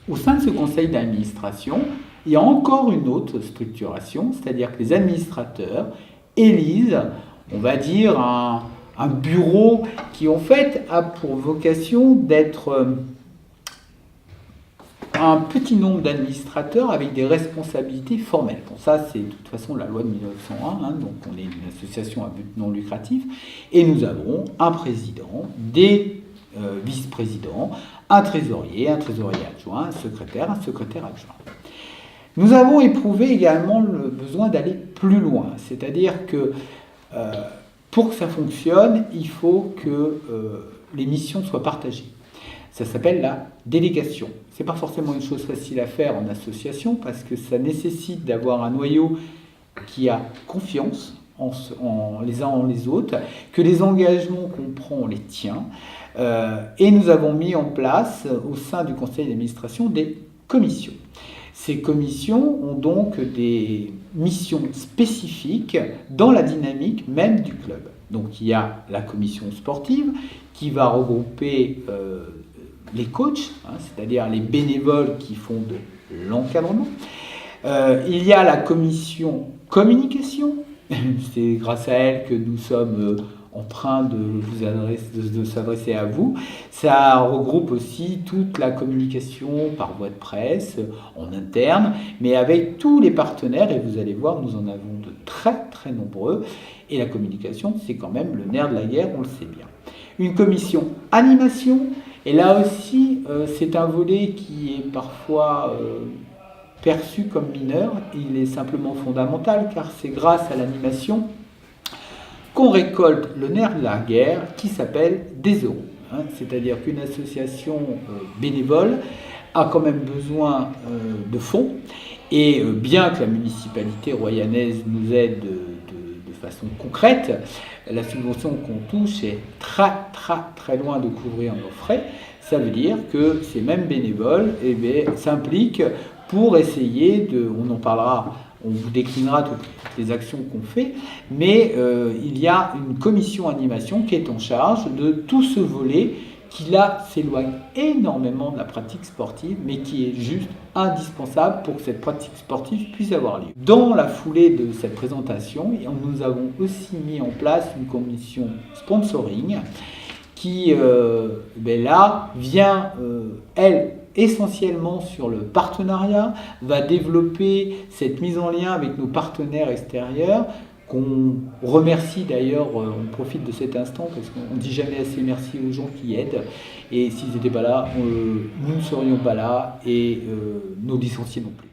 Au sein de ce conseil d'administration, il y a encore une autre structuration, c'est-à-dire que les administrateurs élisent, on va dire, un bureau qui en fait a pour vocation d'être un petit nombre d'administrateurs avec des responsabilités formelles. Bon, ça, c'est de toute façon la loi de 1901, hein, donc on est une association à but non lucratif, et nous avons un président, des vice-présidents, un trésorier adjoint, un secrétaire adjoint. Nous avons éprouvé également le besoin d'aller plus loin, c'est-à-dire que pour que ça fonctionne, il faut que les missions soient partagées. Ça s'appelle la délégation. Ce n'est pas forcément une chose facile à faire en association parce que ça nécessite d'avoir un noyau qui a confiance les uns en les autres, que les engagements qu'on prend, on les tient. Et nous avons mis en place au sein du conseil d'administration des commissions. Ces commissions ont donc des missions spécifiques dans la dynamique même du club. Donc il y a la commission sportive qui va regrouper les coachs, hein, c'est-à-dire les bénévoles qui font de l'encadrement. Il y a la commission communication, c'est grâce à elle que nous sommes en train de s'adresser à vous. Ça regroupe aussi toute la communication par voie de presse, en interne, mais avec tous les partenaires, et vous allez voir, nous en avons de très très nombreux, et la communication, c'est quand même le nerf de la guerre, on le sait bien. Une commission animation, et là aussi, c'est un volet qui est parfois perçu comme mineur, il est simplement fondamental, car c'est grâce à l'animation qu'on récolte le nerf de la guerre qui s'appelle des euros. Hein, c'est-à-dire qu'une association bénévole a quand même besoin de fonds, et bien que la municipalité royanaise nous aide de façon concrète, la subvention qu'on touche est très loin de couvrir nos frais. Ça veut dire que ces mêmes bénévoles s'impliquent pour essayer on en parlera, on vous déclinera toutes les actions qu'on fait, mais il y a une commission animation qui est en charge de tout ce volet qui là s'éloigne énormément de la pratique sportive, mais qui est juste indispensable pour que cette pratique sportive puisse avoir lieu. Dans la foulée de cette présentation, nous avons aussi mis en place une commission sponsoring qui là vient, elle, essentiellement sur le partenariat, va développer cette mise en lien avec nos partenaires extérieurs, qu'on remercie d'ailleurs, on profite de cet instant parce qu'on ne dit jamais assez merci aux gens qui aident, et s'ils n'étaient pas là, nous ne serions pas là, et nos licenciés non plus.